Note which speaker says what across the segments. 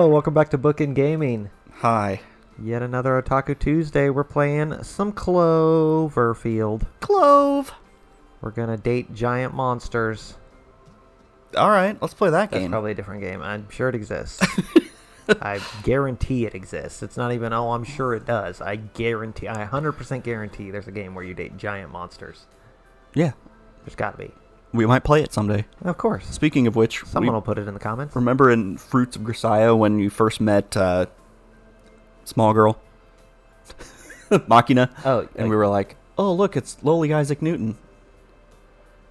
Speaker 1: Hello, welcome back to Bookend Gaming.
Speaker 2: Hi.
Speaker 1: Yet another Otaku Tuesday. We're playing some Cloverfield.
Speaker 2: Clove!
Speaker 1: We're gonna date giant monsters.
Speaker 2: Alright, let's play that
Speaker 1: That's
Speaker 2: game.
Speaker 1: probably a different game. I'm sure it exists. I guarantee it exists. It's not even, oh, I'm sure it does. I 100% guarantee there's a game where you date giant monsters.
Speaker 2: Yeah.
Speaker 1: There's gotta be.
Speaker 2: We might play it someday.
Speaker 1: Of course.
Speaker 2: Speaking of which,
Speaker 1: Someone will put it in the comments.
Speaker 2: remember in Fruits of Grisaia when you first met Small Girl? Machina?
Speaker 1: Oh,
Speaker 2: And we were like, oh, look, it's Loli Isaac Newton.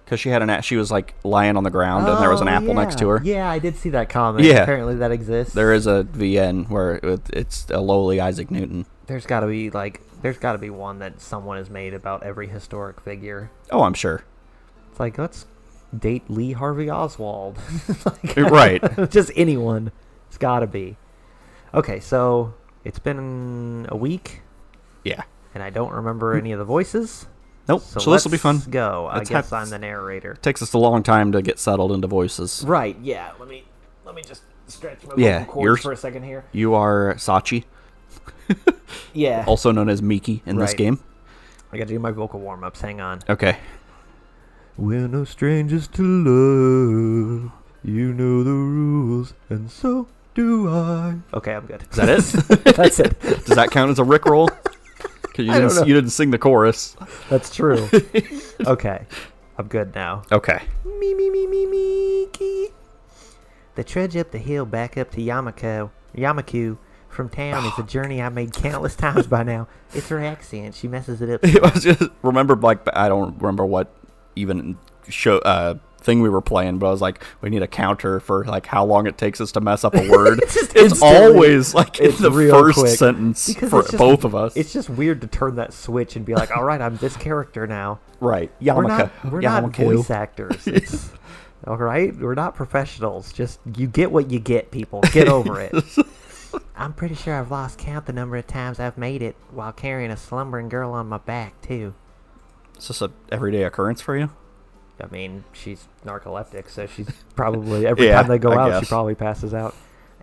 Speaker 2: Because she was like lying on the ground and there was an apple next to her.
Speaker 1: Yeah, I did see that comment.
Speaker 2: Yeah.
Speaker 1: Apparently that exists.
Speaker 2: There is a VN where it's a Loli Isaac Newton.
Speaker 1: There's got to be one that someone has made about every historic figure.
Speaker 2: Oh, I'm sure.
Speaker 1: It's like, let's date Lee Harvey Oswald. Like,
Speaker 2: Right.
Speaker 1: Just anyone. It's got to be. Okay, so it's been a week,
Speaker 2: Yeah.
Speaker 1: and I don't remember any of the voices.
Speaker 2: Nope. So this will be fun.
Speaker 1: Let's go. I
Speaker 2: Let's
Speaker 1: guess
Speaker 2: have-
Speaker 1: I'm the narrator.
Speaker 2: Takes us a long time to get settled into voices.
Speaker 1: Right, yeah. Let me just stretch my
Speaker 2: Yeah,
Speaker 1: vocal cords
Speaker 2: yours-
Speaker 1: for a second here.
Speaker 2: You are Sachi,
Speaker 1: Yeah.
Speaker 2: also known as Miki in this
Speaker 1: Right.
Speaker 2: game.
Speaker 1: I got to do my vocal warm-ups. Hang on.
Speaker 2: Okay.
Speaker 1: We're no strangers to love. You know the rules, and so do I. Okay, I'm good.
Speaker 2: Is that it?
Speaker 1: That's it.
Speaker 2: Does that count as a Rickroll? Because
Speaker 1: I don't know.
Speaker 2: you didn't sing the chorus.
Speaker 1: That's true. Okay, I'm good now.
Speaker 2: Okay.
Speaker 1: Miki. The trudge up the hill back up to Yamaku from town is a journey I made countless times by now. It's her accent. She messes it up.
Speaker 2: It was just, I don't remember what even thing we were playing, but I was like, we need a counter for like how long it takes us to mess up a word. It's always like in the first
Speaker 1: quick.
Speaker 2: sentence
Speaker 1: Because
Speaker 2: for
Speaker 1: it's just-
Speaker 2: both of us.
Speaker 1: It's just weird to turn that switch and be like, all right, I'm this character now.
Speaker 2: Right.
Speaker 1: We're not
Speaker 2: Yamaku.
Speaker 1: voice actors. It's, all right? We're not professionals. Just, you get what you get, people. Get over it. I'm pretty sure I've lost count the number of times I've made it while carrying a slumbering girl on my back, too.
Speaker 2: Is this a everyday occurrence for you?
Speaker 1: I mean, she's narcoleptic, so she's probably, every
Speaker 2: Yeah,
Speaker 1: time they go
Speaker 2: I
Speaker 1: out,
Speaker 2: guess.
Speaker 1: she probably passes out.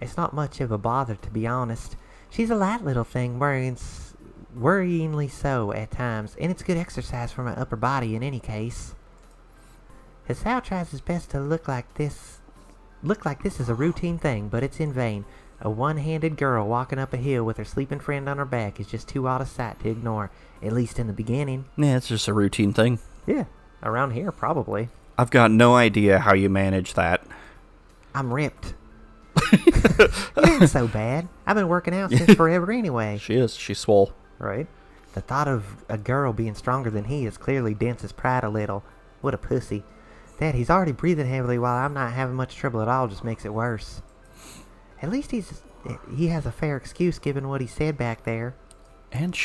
Speaker 1: It's not much of a bother, to be honest. She's a light little thing, worryingly so at times, and it's good exercise for my upper body in any case. Hisao tries his best to look like this is a routine thing, but it's in vain. A one-handed girl walking up a hill with her sleeping friend on her back is just too out of sight to ignore, at least in the beginning.
Speaker 2: Yeah, it's just a routine thing.
Speaker 1: Yeah, around here, probably.
Speaker 2: I've got no idea how you manage that.
Speaker 1: I'm ripped. It ain't so bad. I've been working out since forever anyway.
Speaker 2: She is. She's swole.
Speaker 1: Right? The thought of a girl being stronger than he is clearly dents his pride a little. What a pussy. That he's already breathing heavily while I'm not having much trouble at all just makes it worse. At least he has a fair excuse given what he said back there.
Speaker 2: And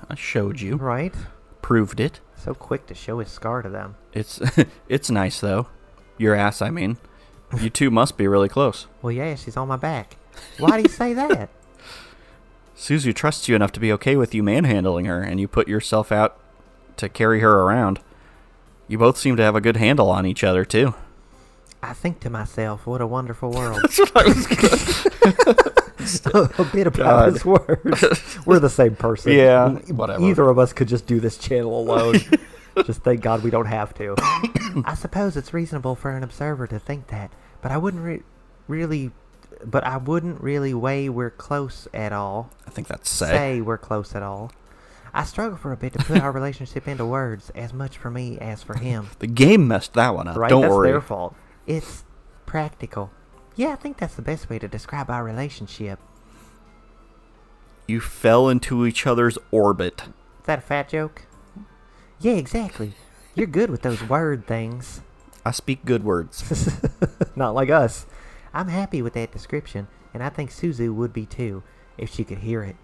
Speaker 2: I showed you.
Speaker 1: Right?
Speaker 2: Proved it.
Speaker 1: So quick to show his scar to them.
Speaker 2: It's nice though. Your ass, I mean. You two must be really close.
Speaker 1: Well, yeah, she's on my back. Why do you say that?
Speaker 2: Suzu trusts you enough to be okay with you manhandling her, and you put yourself out to carry her around. You both seem to have a good handle on each other, too.
Speaker 1: I think to myself, what a wonderful world.
Speaker 2: That's what I was gonna...
Speaker 1: A bit about his words. We're the same person.
Speaker 2: Yeah, whatever.
Speaker 1: Either of us could just do this channel alone. Just thank God we don't have to. I suppose it's reasonable for an observer to think that, but I wouldn't really weigh we're close at all.
Speaker 2: I think that's
Speaker 1: Say we're close at all. I struggle for a bit to put our relationship into words, as much for me as for him.
Speaker 2: The game messed that one up.
Speaker 1: Right?
Speaker 2: Don't
Speaker 1: That's
Speaker 2: worry.
Speaker 1: their fault. It's practical. Yeah, I think that's the best way to describe our relationship.
Speaker 2: You fell into each other's orbit.
Speaker 1: Is that a fat joke? Yeah, exactly. You're good with those word things.
Speaker 2: I speak good words.
Speaker 1: Not like us. I'm happy with that description, and I think Suzu would be too, if she could hear it.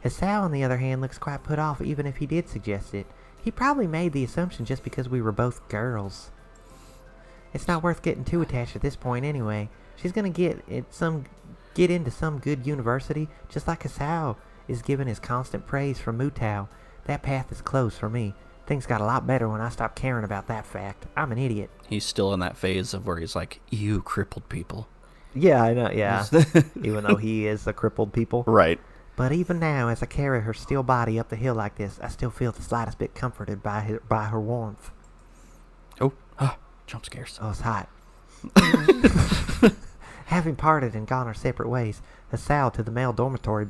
Speaker 1: Hisao, on the other hand, looks quite put off even if he did suggest it. He probably made the assumption just because we were both girls. It's not worth getting too attached at this point anyway. She's gonna get into some good university, just like Hisao is given his constant praise from Mutao. That path is closed for me. Things got a lot better when I stopped caring about that fact. I'm an idiot.
Speaker 2: He's still in that phase of where he's like, you crippled people.
Speaker 1: Yeah, I know, yeah. Even though he is a crippled people.
Speaker 2: Right.
Speaker 1: But even now, as I carry her still body up the hill like this, I still feel the slightest bit comforted by her warmth.
Speaker 2: Oh, jump scares.
Speaker 1: Oh, it's hot. Having parted and gone our separate ways, Hisao to the male dormitory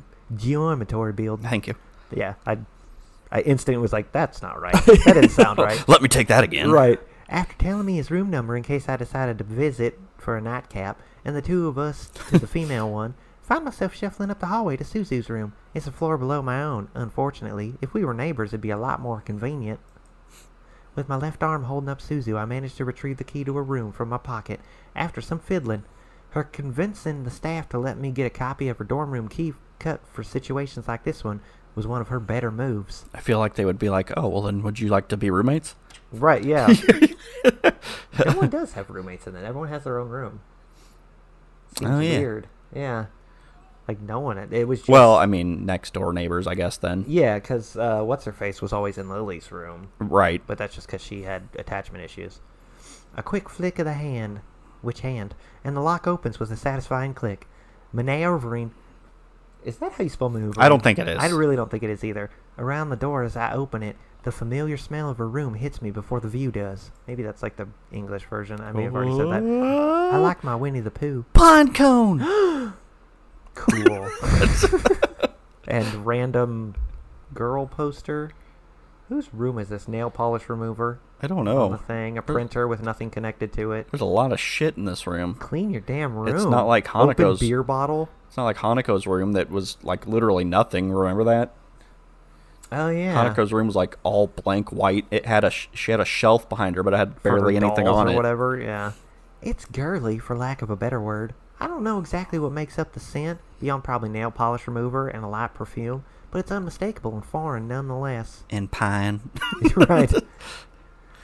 Speaker 1: build.
Speaker 2: Thank you.
Speaker 1: Yeah, I instantly was like, that's not right. That didn't sound right.
Speaker 2: Let me take that again.
Speaker 1: Right. After telling me his room number in case I decided to visit for a nightcap, and the two of us to the female one, found myself shuffling up the hallway to Suzu's room. It's a floor below my own, unfortunately. If we were neighbors, it'd be a lot more convenient. With my left arm holding up Suzu, I managed to retrieve the key to her room from my pocket. After some fiddling, her convincing the staff to let me get a copy of her dorm room key cut for situations like this one was one of her better moves.
Speaker 2: I feel like they would be like, oh, well, then would you like to be roommates?
Speaker 1: Right, yeah. Everyone does have roommates in it. Everyone has their own room. Seems weird. Yeah. Like, no one... It was just...
Speaker 2: Well, I mean, next door neighbors, I guess, then.
Speaker 1: Yeah, because What's-Her-Face was always in Lily's room.
Speaker 2: Right.
Speaker 1: But that's just because she had attachment issues. A quick flick of the hand, and the lock opens with a satisfying click. Maneuvering... Is that how you spell maneuver?
Speaker 2: I don't think it is.
Speaker 1: I really don't think it is either. Around the door as I open it, the familiar smell of her room hits me before the view does. Maybe that's like the English version. I may have already said that. I like my Winnie the Pooh.
Speaker 2: Pine cone!
Speaker 1: Cool. And random girl poster. Whose room is this? Nail polish remover.
Speaker 2: I don't
Speaker 1: On
Speaker 2: know.
Speaker 1: the thing. A printer with nothing connected to it.
Speaker 2: There's a lot of shit in this room.
Speaker 1: Clean your damn room.
Speaker 2: It's not like Hanukkah's...
Speaker 1: Open beer bottle.
Speaker 2: It's not like Hanukkah's room that was, like, literally nothing. Remember that?
Speaker 1: Oh, yeah.
Speaker 2: Hanukkah's room was, like, all blank white. It had she had a shelf behind her, but it had barely anything on
Speaker 1: or
Speaker 2: it.
Speaker 1: Whatever, yeah. It's girly, for lack of a better word. I don't know exactly what makes up the scent, beyond probably nail polish remover and a light perfume, but it's unmistakable and foreign nonetheless.
Speaker 2: And pine.
Speaker 1: Right.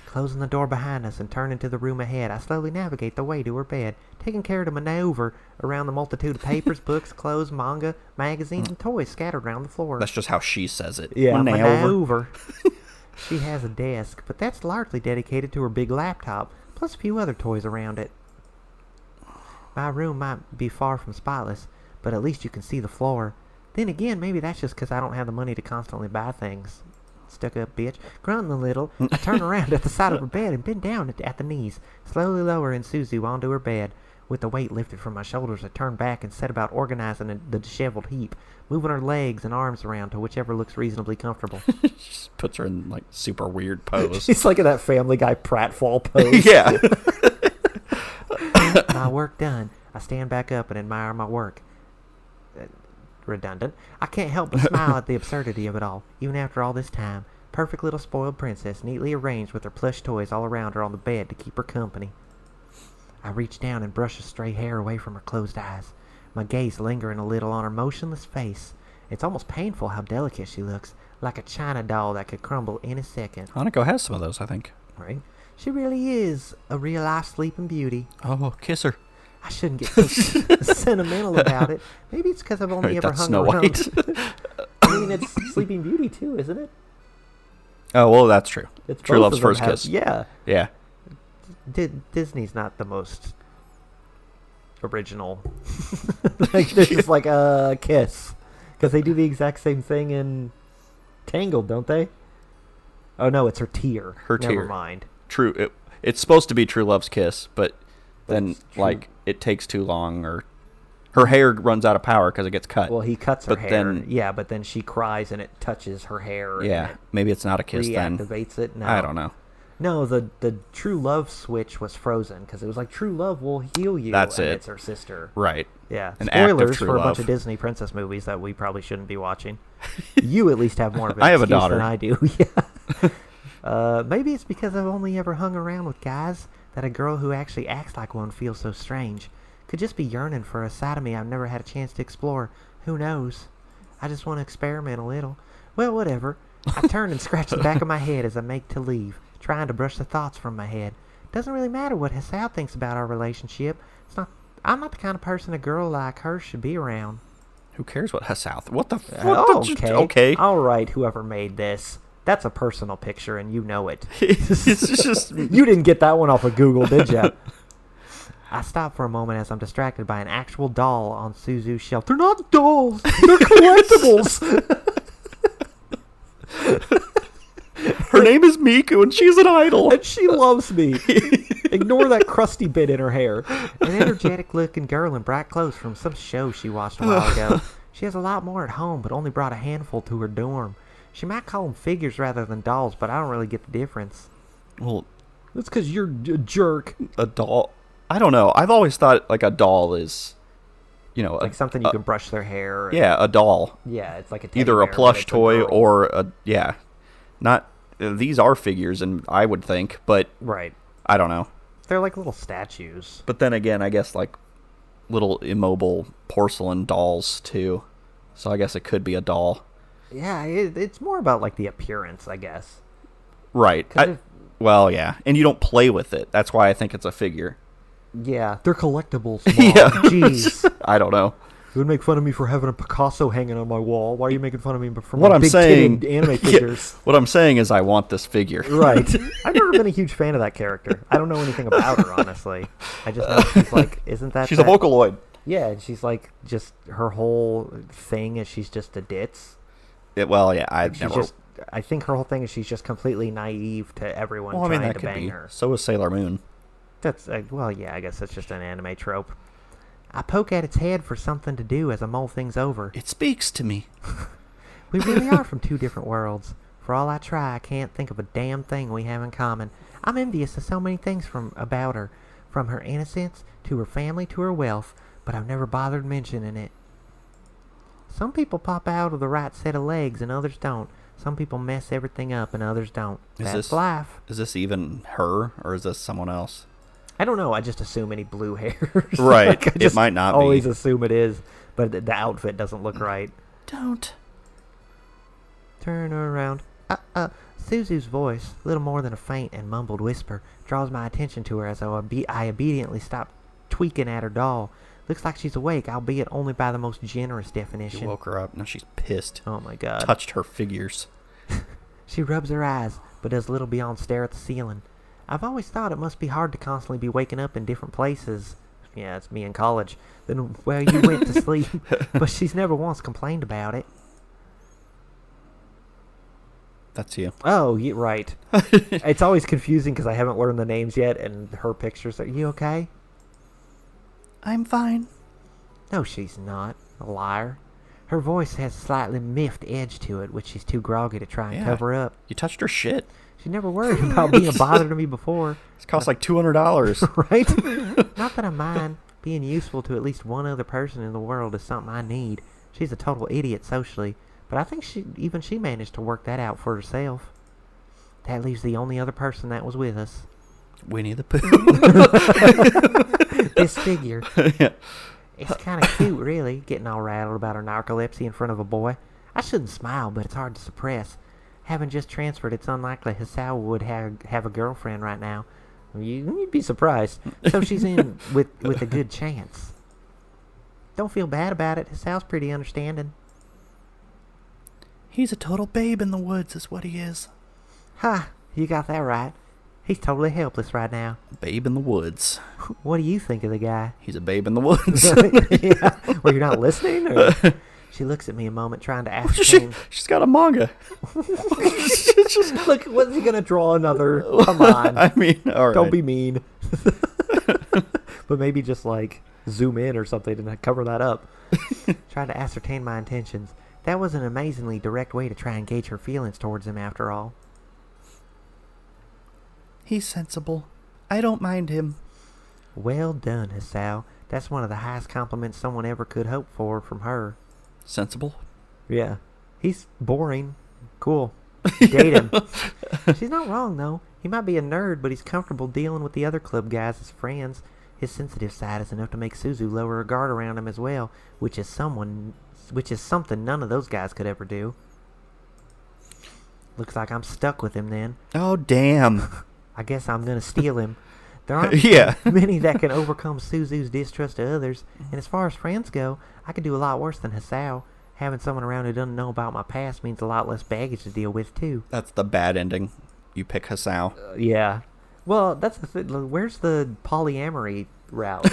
Speaker 1: Closing the door behind us and turning to the room ahead, I slowly navigate the way to her bed, taking care to maneuver around the multitude of papers, books, clothes, manga, magazines, and toys scattered around the floor.
Speaker 2: That's just how she says it.
Speaker 1: Yeah, maneuver. She has a desk, but that's largely dedicated to her big laptop, plus a few other toys around it. My room might be far from spotless, but at least you can see the floor. Then again, maybe that's just because I don't have the money to constantly buy things. Stuck up bitch. Grunting a little, I turn around at the side of her bed and bend down at the knees, slowly lowering Suzu onto her bed. With the weight lifted from my shoulders, I turn back and set about organizing the disheveled heap, moving her legs and arms around to whichever looks reasonably comfortable.
Speaker 2: Just puts her in, like, super weird pose.
Speaker 1: She's like in that Family Guy pratfall pose.
Speaker 2: Yeah.
Speaker 1: My work done, I stand back up and admire my work. Redundant. I can't help but smile at the absurdity of it all, even after all this time. Perfect little spoiled princess, neatly arranged with her plush toys all around her on the bed to keep her company. I reach down and brush the stray hair away from her closed eyes, my gaze lingering a little on her motionless face. It's almost painful how delicate she looks, like a china doll that could crumble any second.
Speaker 2: Hanako has some of those, I think.
Speaker 1: Right? She really is a real-life sleeping beauty.
Speaker 2: Oh, kiss her.
Speaker 1: I shouldn't get so sentimental about it. Maybe it's because I've only ever
Speaker 2: That's
Speaker 1: hung
Speaker 2: Snow
Speaker 1: around.
Speaker 2: White.
Speaker 1: I mean, it's Sleeping Beauty too, isn't it?
Speaker 2: Oh, well, that's true.
Speaker 1: It's
Speaker 2: True
Speaker 1: both
Speaker 2: Love's
Speaker 1: of them
Speaker 2: First Kiss.
Speaker 1: Yeah.
Speaker 2: Yeah.
Speaker 1: Disney's not the most original. Like, they're just like a kiss. Because they do the exact same thing in Tangled, don't they? Oh, no, it's her tear. Never mind.
Speaker 2: True. It's supposed to be True Love's Kiss, but then, like, it takes too long, or her hair runs out of power because it gets cut.
Speaker 1: Well, he cuts her
Speaker 2: But
Speaker 1: hair.
Speaker 2: then-
Speaker 1: Yeah, but then she cries and it touches her hair.
Speaker 2: Yeah,
Speaker 1: And
Speaker 2: maybe it's not a
Speaker 1: it
Speaker 2: kiss then.
Speaker 1: reactivates it. No.
Speaker 2: I don't know.
Speaker 1: No, the True Love switch was frozen because it was like True Love will heal you.
Speaker 2: That's
Speaker 1: and
Speaker 2: it.
Speaker 1: It's her sister.
Speaker 2: Right.
Speaker 1: Yeah.
Speaker 2: An act of
Speaker 1: Spoilers
Speaker 2: true
Speaker 1: for a
Speaker 2: love.
Speaker 1: bunch of Disney princess movies that we probably shouldn't be watching. You at least have more of an
Speaker 2: I have a
Speaker 1: excuse
Speaker 2: daughter.
Speaker 1: than I do. Yeah. Maybe it's because I've only ever hung around with guys that a girl who actually acts like one feels so strange. Could just be yearning for a side of me I've never had a chance to explore. Who knows? I just want to experiment a little. Well, whatever. I turn and scratch the back of my head as I make to leave, trying to brush the thoughts from my head. Doesn't really matter what Hisao thinks about our relationship. I'm not the kind of person a girl like her should be around.
Speaker 2: Who cares what Hisao? What the fuck?
Speaker 1: Okay.
Speaker 2: Okay.
Speaker 1: All right, whoever made this. That's a personal picture, and you know it.
Speaker 2: It's just...
Speaker 1: You didn't get that one off of Google, did you? I stop for a moment as I'm distracted by an actual doll on Suzu's shelf. They're not dolls. They're collectibles.
Speaker 2: Her name is Miku, and she's an idol.
Speaker 1: And she loves me. Ignore that crusty bit in her hair. An energetic-looking girl in bright clothes from some show she watched a while ago. She has a lot more at home, but only brought a handful to her dorm. She might call them figures rather than dolls, but I don't really get the difference.
Speaker 2: Well,
Speaker 1: that's because you're a jerk.
Speaker 2: A doll? I don't know. I've always thought like a doll is,
Speaker 1: like something you can brush their hair.
Speaker 2: Yeah, a doll.
Speaker 1: Yeah, it's like a teddy
Speaker 2: either a
Speaker 1: bear,
Speaker 2: plush toy
Speaker 1: a
Speaker 2: or not. These are figures, and I would think, but
Speaker 1: right.
Speaker 2: I don't know.
Speaker 1: They're like little statues.
Speaker 2: But then again, I guess like little immobile porcelain dolls too. So I guess it could be a doll.
Speaker 1: Yeah, it's more about like the appearance, I guess.
Speaker 2: Right. Well, yeah, and you don't play with it. That's why I think it's a figure.
Speaker 1: Yeah, they're collectibles.
Speaker 2: Yeah.
Speaker 1: Jeez.
Speaker 2: I don't know.
Speaker 1: You would make fun of me for having a Picasso hanging on my wall. Why are you making fun of me for
Speaker 2: what
Speaker 1: my
Speaker 2: I'm saying,
Speaker 1: anime figures?
Speaker 2: What I'm saying is I want this figure.
Speaker 1: Right. I've never been a huge fan of that character. I don't know anything about her, honestly. I just know she's like, isn't that...
Speaker 2: She's a Vocaloid.
Speaker 1: Yeah, and she's like, just her whole thing is she's just a ditz. I think her whole thing is she's just completely naive to everyone trying to bang her.
Speaker 2: So is Sailor Moon.
Speaker 1: That's, I guess that's just an anime trope. I poke at its head for something to do as I mull things over.
Speaker 2: It speaks to me.
Speaker 1: We really are from two different worlds. For all I try, I can't think of a damn thing we have in common. I'm envious of so many things about her, from her innocence, to her family, to her wealth, but I've never bothered mentioning it. Some people pop out of the right set of legs and others don't. Some people mess everything up and others don't. That's life.
Speaker 2: Is this even her, or is this someone else?
Speaker 1: I don't know. I just assume any blue hairs.
Speaker 2: Right.
Speaker 1: Like,
Speaker 2: it might not
Speaker 1: always
Speaker 2: be.
Speaker 1: assume it is, but the outfit doesn't look right.
Speaker 2: Don't.
Speaker 1: Turn her around. Suzu's voice, little more than a faint and mumbled whisper, draws my attention to her as I obediently stop tweaking at her doll. Looks like she's awake, albeit only by the most generous definition.
Speaker 2: You woke her up. Now she's pissed.
Speaker 1: Oh my god.
Speaker 2: Touched her figures.
Speaker 1: She rubs her eyes, but does little beyond stare at the ceiling. I've always thought it must be hard to constantly be waking up in different places. Yeah, it's me in college. Then where you went to sleep. But she's never once complained about it.
Speaker 2: That's you.
Speaker 1: Oh, right. It's always confusing because I haven't learned the names yet, and her pictures are... You okay?
Speaker 2: I'm fine.
Speaker 1: No, she's not. A liar. Her voice has a slightly miffed edge to it, which she's too groggy to try and cover up.
Speaker 2: You touched her shit.
Speaker 1: She never worried about being a bother to me before.
Speaker 2: It costs like $200.
Speaker 1: Right? Not that I mind. Being useful to at least one other person in the world is something I need. She's a total idiot socially, but I think she managed to work that out for herself. That leaves the only other person that was with us.
Speaker 2: Winnie the Pooh.
Speaker 1: This figure.
Speaker 2: Yeah.
Speaker 1: It's kind of cute, really, getting all rattled about her narcolepsy in front of a boy. I shouldn't smile, but it's hard to suppress. Having just transferred, it's unlikely Hisao would have a girlfriend right now. You'd be surprised. So she's in with a good chance. Don't feel bad about it. Hisao's pretty understanding.
Speaker 2: He's a total babe in the woods is what he is.
Speaker 1: Ha! You got that right. He's totally helpless right now.
Speaker 2: Babe in the woods.
Speaker 1: What do you think of the guy?
Speaker 2: He's a babe in the woods.
Speaker 1: Yeah. Well, you're not listening? Or? She looks at me a moment trying to ascertain.
Speaker 2: She's got a manga.
Speaker 1: Look, what's he going to draw another? Come on.
Speaker 2: I mean, all right.
Speaker 1: Don't be mean. But maybe just like zoom in or something and cover that up. Trying to ascertain my intentions. That was an amazingly direct way to try and gauge her feelings towards him after all.
Speaker 2: He's sensible. I don't mind him.
Speaker 1: Well done, Hisao. That's one of the highest compliments someone ever could hope for from her.
Speaker 2: Sensible?
Speaker 1: Yeah. He's boring. Cool. Date him. She's not wrong, though. He might be a nerd, but he's comfortable dealing with the other club guys as friends. His sensitive side is enough to make Suzu lower her guard around him as well, which is something none of those guys could ever do. Looks like I'm stuck with him then.
Speaker 2: Oh, damn.
Speaker 1: I guess I'm going to steal him. There aren't many that can overcome Suzu's distrust of others, and as far as friends go, I could do a lot worse than Hisao. Having someone around who doesn't know about my past means a lot less baggage to deal with, too.
Speaker 2: That's the bad ending. You pick Hisao.
Speaker 1: Yeah. Well, that's the thing. Where's the polyamory route.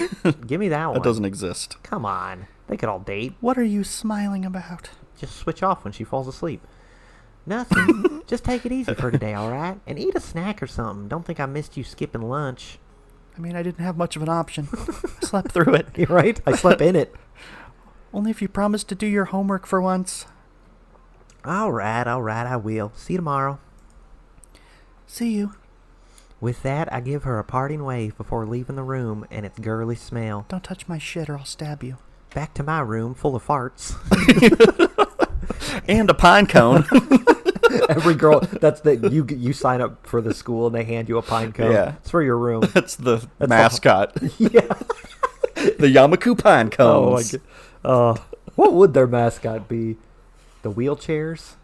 Speaker 1: Give me that one.
Speaker 2: That doesn't exist.
Speaker 1: Come on. They could all date.
Speaker 2: What are you smiling about?
Speaker 1: Just switch off when she falls asleep. Nothing. Just take it easy for today, all right? And eat a snack or something. Don't think I missed you skipping lunch.
Speaker 2: I mean, I didn't have much of an option. I slept through it.
Speaker 1: You're right. I slept in it.
Speaker 2: Only if you promise to do your homework for once.
Speaker 1: All right, I will. See you tomorrow.
Speaker 2: See you.
Speaker 1: With that, I give her a parting wave before leaving the room and its girly smell.
Speaker 2: Don't touch my shit or I'll stab you.
Speaker 1: Back to my room full of farts.
Speaker 2: And a pine cone.
Speaker 1: Every girl, you sign up for the school and they hand you a pine cone.
Speaker 2: Yeah.
Speaker 1: It's for your room.
Speaker 2: That's the mascot.
Speaker 1: Yeah.
Speaker 2: The Yamaku pine cones.
Speaker 1: Oh my god. What would their mascot be? The wheelchairs?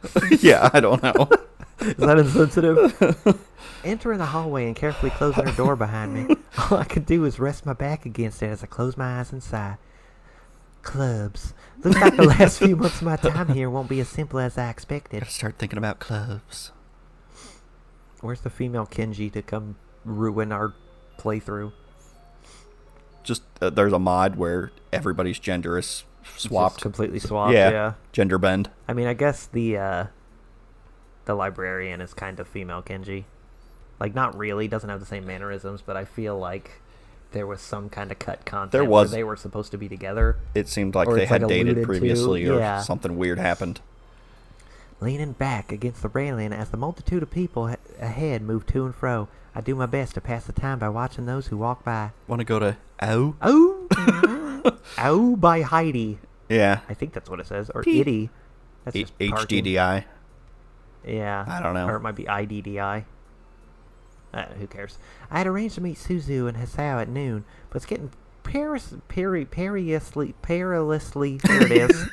Speaker 2: Yeah, I don't know.
Speaker 1: Is that insensitive? Entering the hallway and carefully closing her door behind me. All I could do was rest my back against it as I closed my eyes and sigh. Clubs. Looks like the last few months of my time here won't be as simple as I expected.
Speaker 2: Gotta start thinking about clubs.
Speaker 1: Where's the female Kenji to come ruin our playthrough?
Speaker 2: Just there's a mod where everybody's gender is swapped.
Speaker 1: Just completely swapped,
Speaker 2: Yeah.
Speaker 1: yeah.
Speaker 2: Gender bend.
Speaker 1: I mean, I guess the librarian is kind of female Kenji. Like, not really, doesn't have the same mannerisms, but I feel like there was some kind of cut content where they were supposed to be together.
Speaker 2: It seemed like
Speaker 1: Or
Speaker 2: they
Speaker 1: it's,
Speaker 2: had
Speaker 1: like,
Speaker 2: dated
Speaker 1: alluded to.
Speaker 2: previously or
Speaker 1: Yeah.
Speaker 2: something weird happened.
Speaker 1: Leaning back against the railing as the multitude of people ahead move to and fro, I do my best to pass the time by watching those who walk by.
Speaker 2: Want to go to Ow?
Speaker 1: Oh! Ow by Heidi.
Speaker 2: Yeah.
Speaker 1: I think that's what it says. Or
Speaker 2: P-
Speaker 1: Itty. That's just parking.
Speaker 2: HDDI.
Speaker 1: Yeah.
Speaker 2: I don't know.
Speaker 1: Or it might be IDDI. Who cares? I had arranged to meet Suzu and Hisao at noon, but it's getting perilously, there it is,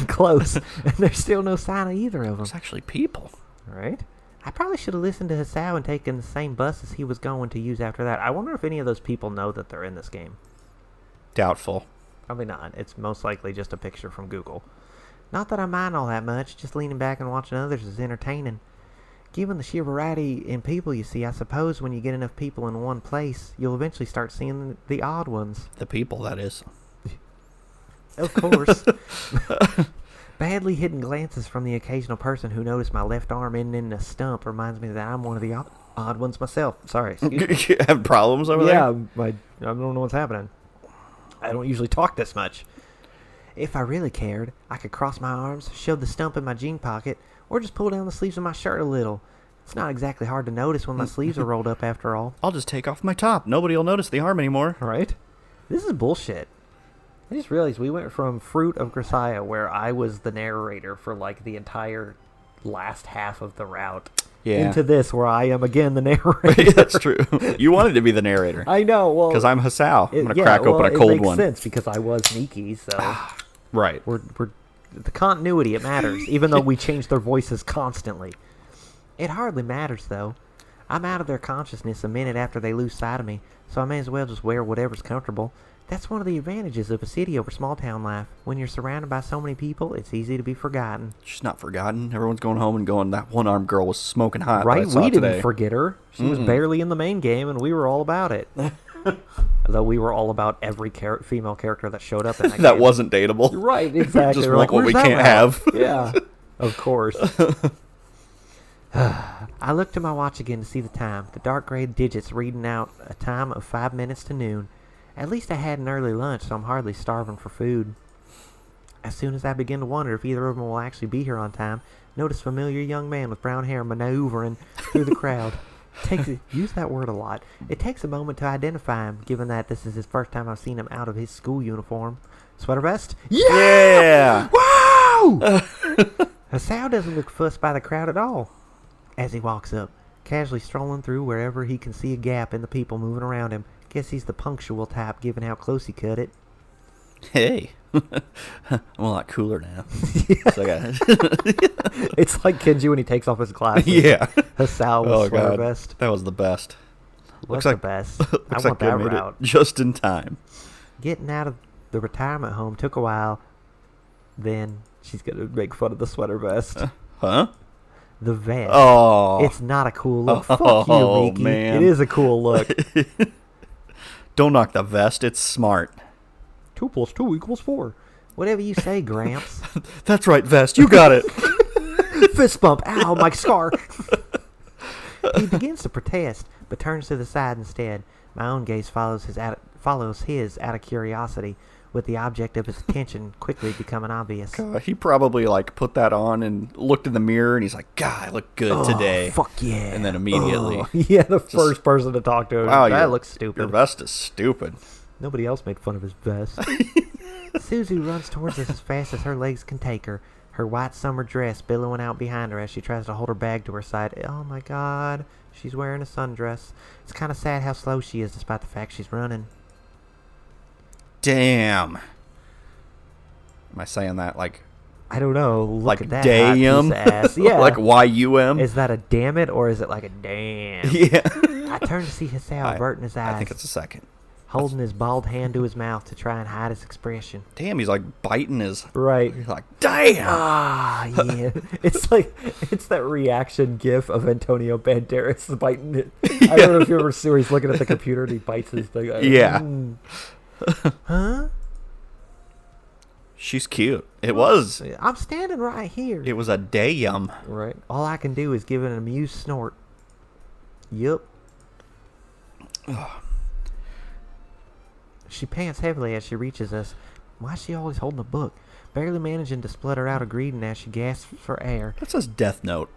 Speaker 1: close, and there's still no sign of either of them.
Speaker 2: It's actually people.
Speaker 1: Right? I probably should have listened to Hisao and taken the same bus as he was going to use after that. I wonder if any of those people know that they're in this game.
Speaker 2: Doubtful.
Speaker 1: Probably not. It's most likely just a picture from Google. Not that I mind all that much, just leaning back and watching others is entertaining. Given the sheer variety in people you see, I suppose when you get enough people in one place, you'll eventually start seeing the odd ones.
Speaker 2: The people, that is.
Speaker 1: Of course. Badly hidden glances from the occasional person who noticed my left arm ending in a stump reminds me that I'm one of the odd ones myself. Sorry. Excuse me.
Speaker 2: You have problems over there?
Speaker 1: Yeah, I don't know what's happening. I don't usually talk this much. If I really cared, I could cross my arms, shove the stump in my jean pocket, or just pull down the sleeves of my shirt a little. It's not exactly hard to notice when my sleeves are rolled up after all.
Speaker 2: I'll just take off my top. Nobody will notice the arm anymore.
Speaker 1: Right? This is bullshit. I just realized we went from Fruit of Grisaya, where I was the narrator for like the entire last half of the route, into this where I am again the narrator.
Speaker 2: That's true. You wanted to be the narrator.
Speaker 1: I know. Well,
Speaker 2: because I'm Hisao. I'm going to crack open a cold one.
Speaker 1: It makes sense because I was Miki, so
Speaker 2: right.
Speaker 1: We're the continuity, it matters, even though we change their voices constantly. It hardly matters, though. I'm out of their consciousness a minute after they lose sight of me, so I may as well just wear whatever's comfortable. That's one of the advantages of a city over small-town life. When you're surrounded by so many people, it's easy to be forgotten.
Speaker 2: She's not forgotten. Everyone's going home and going, that one-armed girl was smoking hot.
Speaker 1: Right?
Speaker 2: We
Speaker 1: didn't forget her. She was barely in the main game, and we were all about it. Although we were all about every female character that showed up in that
Speaker 2: that
Speaker 1: game.
Speaker 2: wasn't dateable.
Speaker 1: Right, exactly.
Speaker 2: Just
Speaker 1: We're
Speaker 2: want what we
Speaker 1: "Where's
Speaker 2: can't
Speaker 1: that
Speaker 2: have.
Speaker 1: Yeah, of course. I looked at my watch again to see the time. The dark gray digits reading out a time of 5 minutes to noon. At least I had an early lunch, so I'm hardly starving for food. As soon as I begin to wonder if either of them will actually be here on time, notice a familiar young man with brown hair maneuvering through the crowd. Use that word a lot. It takes a moment to identify him, given that this is his first time I've seen him out of his school uniform. Sweater vest?
Speaker 2: Yeah!
Speaker 1: Wow! Hisao doesn't look fussed by the crowd at all as he walks up, casually strolling through wherever he can see a gap in the people moving around him. Guess he's the punctual type, given how close he cut it.
Speaker 2: Hey. I'm a lot cooler now. So
Speaker 1: It's like Kenji when he takes off his glasses.
Speaker 2: Yeah.
Speaker 1: Hisao with sweater vest.
Speaker 2: That was the best.
Speaker 1: What's the best? I want that route.
Speaker 2: Just in time.
Speaker 1: Getting out of the retirement home took a while. Then she's going to make fun of the sweater vest.
Speaker 2: Huh?
Speaker 1: The vest.
Speaker 2: Oh.
Speaker 1: It's not a cool look. Fuck you, Miki.
Speaker 2: Man.
Speaker 1: It is a cool look.
Speaker 2: Don't knock the vest. It's smart.
Speaker 1: 2 + 2 = 4. Whatever you say, Gramps.
Speaker 2: That's right, vest. You got it.
Speaker 1: Fist bump. Ow, my scar. He begins to protest, but turns to the side instead. My own gaze follows his out of curiosity, with the object of his attention quickly becoming obvious.
Speaker 2: He probably like put that on and looked in the mirror, and he's like, "God, I look good today."
Speaker 1: Fuck yeah!
Speaker 2: And then immediately,
Speaker 1: the first person to talk to him.
Speaker 2: Wow,
Speaker 1: that looks stupid.
Speaker 2: Your vest is stupid.
Speaker 1: Nobody else made fun of his vest. Suzu runs towards us as fast as her legs can take her. Her white summer dress billowing out behind her as she tries to hold her bag to her side. Oh my god, she's wearing a sundress. It's kind of sad how slow she is despite the fact she's running.
Speaker 2: Damn. Am I saying that like...
Speaker 1: I don't know. Look
Speaker 2: like
Speaker 1: at that
Speaker 2: damn?
Speaker 1: ass. Yeah.
Speaker 2: Like Y-U-M?
Speaker 1: Is that a damn it or is it like a damn?
Speaker 2: Yeah.
Speaker 1: I turn to see Hisao averting his eyes.
Speaker 2: I think it's a second.
Speaker 1: Holding his bald hand to his mouth to try and hide his expression.
Speaker 2: Damn, he's like biting his...
Speaker 1: Right.
Speaker 2: He's like, damn!
Speaker 1: Ah, yeah. It's that reaction gif of Antonio Banderas biting it. I don't know if you ever see where he's looking at the computer and he bites his thing.
Speaker 2: Yeah.
Speaker 1: Huh?
Speaker 2: She's cute. It was.
Speaker 1: I'm standing right here.
Speaker 2: It was a damn.
Speaker 1: Right. All I can do is give it an amused snort. Yup. She pants heavily as she reaches us. Why is she always holding a book? Barely managing to splutter out a greeting as she gasps for air.
Speaker 2: That says Death Note.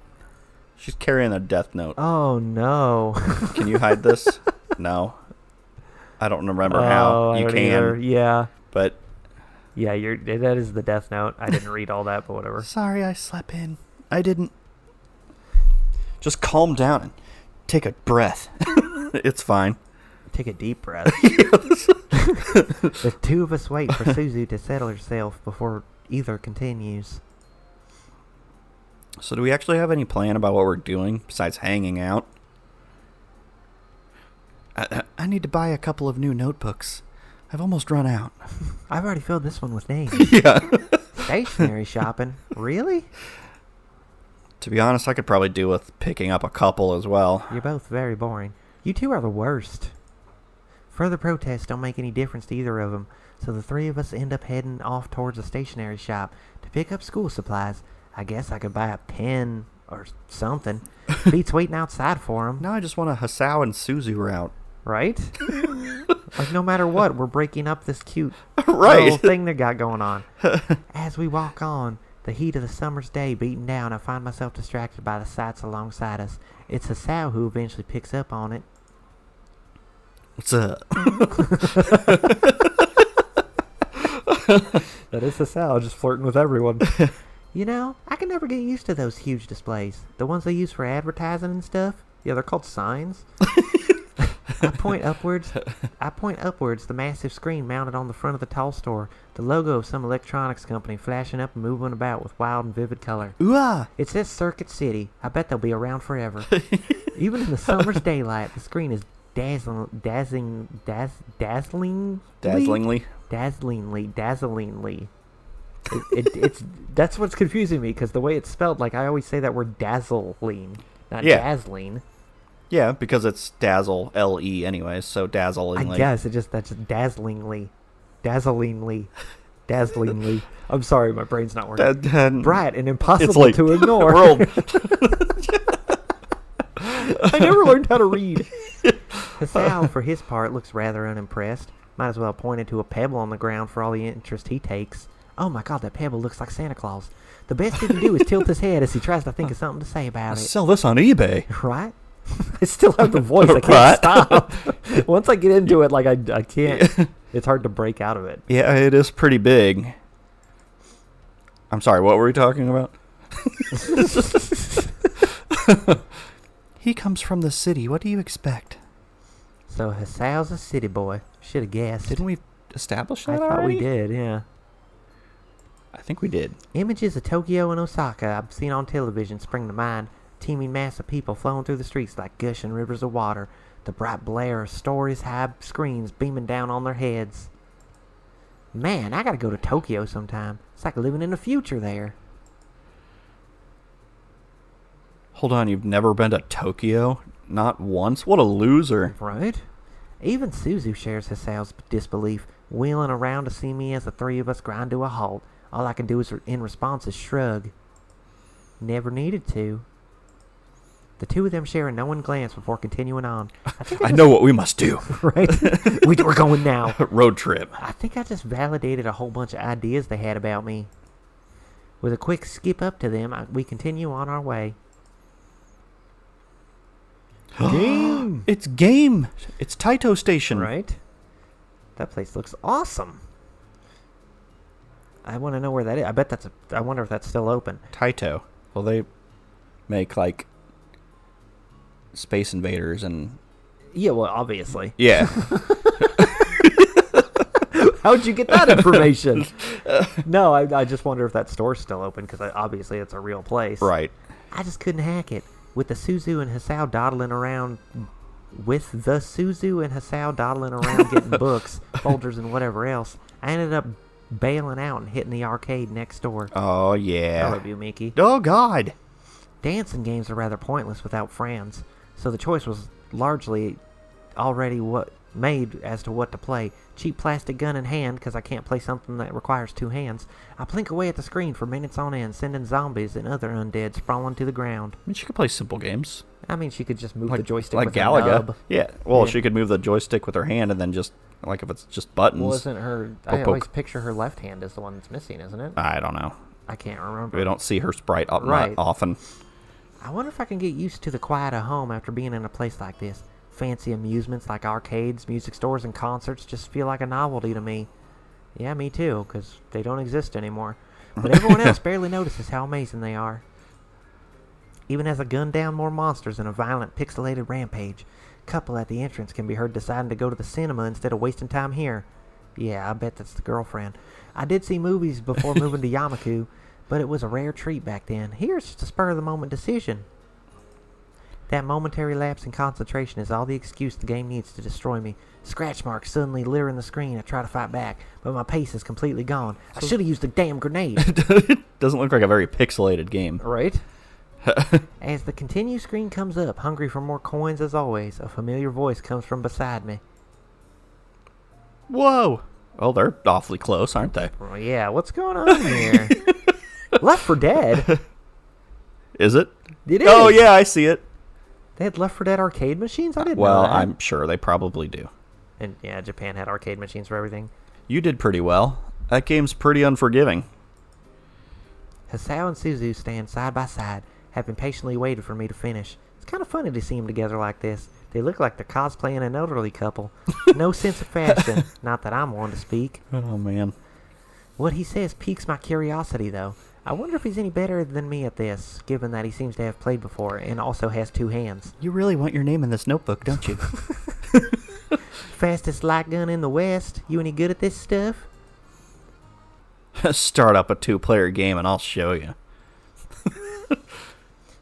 Speaker 2: She's carrying a Death Note.
Speaker 1: Oh, no.
Speaker 2: Can you hide this? No. I don't remember how. You can.
Speaker 1: Either. Yeah.
Speaker 2: But...
Speaker 1: Yeah, that is the Death Note. I didn't read all that, but whatever.
Speaker 2: Sorry, I slept in. I didn't. Just calm down and take a breath. It's fine.
Speaker 1: Take a deep breath. The two of us wait for Suzu to settle herself before either continues.
Speaker 2: So do we actually have any plan about what we're doing besides hanging out? I need to buy a couple of new notebooks. I've almost run out.
Speaker 1: I've already filled this one with names.
Speaker 2: Yeah.
Speaker 1: Stationery shopping? Really?
Speaker 2: To be honest, I could probably do with picking up a couple as well.
Speaker 1: You're both very boring. You two are the worst. Further protests don't make any difference to either of them, so the three of us end up heading off towards a stationery shop to pick up school supplies. I guess I could buy a pen or something. Beats waiting outside for them.
Speaker 2: Now I just want a Hisao and Suzu route.
Speaker 1: Right? Like, no matter what, we're breaking up this cute
Speaker 2: right.
Speaker 1: little thing they got going on. As we walk on, the heat of the summer's day beating down, I find myself distracted by the sights alongside us. It's Hisao who eventually picks up on it.
Speaker 2: What's up?
Speaker 1: That is Hisao, just flirting with everyone. You know, I can never get used to those huge displays. The ones they use for advertising and stuff. Yeah, they're called signs. I point upwards, the massive screen mounted on the front of the tall store. The logo of some electronics company flashing up and moving about with wild and vivid color.
Speaker 2: Ooh-ah.
Speaker 1: It says Circuit City. I bet they'll be around forever. Even in the summer's daylight, the screen is dazzlingly. It's that's what's confusing me, because the way it's spelled, like, I always say that word dazzling, not dazzling.
Speaker 2: Yeah, because it's dazzle, L-E anyways, so dazzlingly.
Speaker 1: I guess that's just dazzlingly. I'm sorry, my brain's not working. Bright and impossible to ignore.
Speaker 2: World.
Speaker 1: I never learned how to read. Hisao, for his part, looks rather unimpressed. Might as well have pointed to a pebble on the ground for all the interest he takes. Oh my god, that pebble looks like Santa Claus. The best he can do is tilt his head as he tries to think of something to say about it.
Speaker 2: Sell this on eBay.
Speaker 1: Right? I still have the voice. I can't stop. Once I get into it, like, I can't. It's hard to break out of it.
Speaker 2: Yeah, it is pretty big. I'm sorry, what were we talking about? He comes from the city. What do you expect?
Speaker 1: So Hisao's a city boy. Should have guessed.
Speaker 2: Didn't we establish that
Speaker 1: I thought
Speaker 2: already?
Speaker 1: we did, yeah.
Speaker 2: I think we did.
Speaker 1: Images of Tokyo and Osaka I've seen on television spring to mind. Teeming mass of people flowing through the streets like gushing rivers of water. The bright blare of stories-high screens beaming down on their heads. Man, I gotta go to Tokyo sometime. It's like living in the future there.
Speaker 2: Hold on, you've never been to Tokyo? Not once? What a loser.
Speaker 1: Right? Even Suzu shares Hisao's disbelief, wheeling around to see me as the three of us grind to a halt. All I can do is in response is shrug. Never needed to. The two of them share a knowing glance before continuing on.
Speaker 2: I know what we must do.
Speaker 1: Right? We're going now.
Speaker 2: Road trip.
Speaker 1: I think I just validated a whole bunch of ideas they had about me. With a quick skip up to them, we continue on our way. Game!
Speaker 2: It's Game! It's Taito Station.
Speaker 1: Right? That place looks awesome. I want to know where that is. I wonder if that's still open.
Speaker 2: Taito. Well, they make, like, Space Invaders and...
Speaker 1: Yeah, well, obviously.
Speaker 2: Yeah.
Speaker 1: How'd you get that information? No, I just wonder if that store's still open, because obviously it's a real place.
Speaker 2: Right.
Speaker 1: I just couldn't hack it. With the Suzu and Hisao dawdling around... getting books, folders, and whatever else, I ended up bailing out and hitting the arcade next door.
Speaker 2: Oh, yeah.
Speaker 1: I love you, Miki.
Speaker 2: Oh, God.
Speaker 1: Dancing games are rather pointless without friends, so the choice was largely already made as to what to play. Cheap plastic gun in hand, because I can't play something that requires two hands. I blink away at the screen for minutes on end, sending zombies and other undead sprawling to the ground.
Speaker 2: I mean, she could play simple games.
Speaker 1: I mean, she could just move the joystick
Speaker 2: like
Speaker 1: with
Speaker 2: Galaga.
Speaker 1: her nub.
Speaker 2: Yeah. Well,
Speaker 1: Yeah.
Speaker 2: she could move the joystick with her hand and then just, like, if it's just buttons.
Speaker 1: Wasn't her... I always picture her left hand as the one that's missing, isn't it?
Speaker 2: I don't know.
Speaker 1: I can't remember.
Speaker 2: We don't see her sprite
Speaker 1: Right.
Speaker 2: often.
Speaker 1: I wonder if I can get used to the quiet of home after being in a place like this. Fancy amusements like arcades, music stores, and concerts just feel like a novelty to me. Yeah, me too, because they don't exist anymore. But everyone else barely notices how amazing they are. Even as I gun down more monsters in a violent, pixelated rampage, couple at the entrance can be heard deciding to go to the cinema instead of wasting time here. Yeah, I bet that's the girlfriend. I did see movies before moving to Yamaku, but it was a rare treat back then. Here's just a spur-of-the-moment decision. That momentary lapse in concentration is all the excuse the game needs to destroy me. Scratch marks suddenly littering the screen. I try to fight back, but my pace is completely gone. I should have used the damn grenade.
Speaker 2: It doesn't look like a very pixelated game.
Speaker 1: Right? As the continue screen comes up, hungry for more coins as always, a familiar voice comes from beside me.
Speaker 2: Whoa! Well, they're awfully close, aren't they?
Speaker 1: Well, yeah, what's going on here? Left 4 Dead.
Speaker 2: Is it?
Speaker 1: It is.
Speaker 2: Oh, yeah, I see it.
Speaker 1: They had Left 4 Dead arcade machines? I didn't know
Speaker 2: Well,
Speaker 1: that.
Speaker 2: I'm sure they probably do.
Speaker 1: And yeah, Japan had arcade machines for everything.
Speaker 2: You did pretty well. That game's pretty unforgiving.
Speaker 1: Hisao and Suzu stand side by side, having patiently waited for me to finish. It's kind of funny to see them together like this. They look like they're cosplaying an elderly couple. No sense of fashion. Not that I'm one to speak.
Speaker 2: Oh, man.
Speaker 1: What he says piques my curiosity, though. I wonder if he's any better than me at this, given that he seems to have played before and also has 2 hands.
Speaker 2: You really want your name in this notebook, don't you?
Speaker 1: Fastest light gun in the West. You any good at this stuff?
Speaker 2: Start up a 2-player game and I'll show you.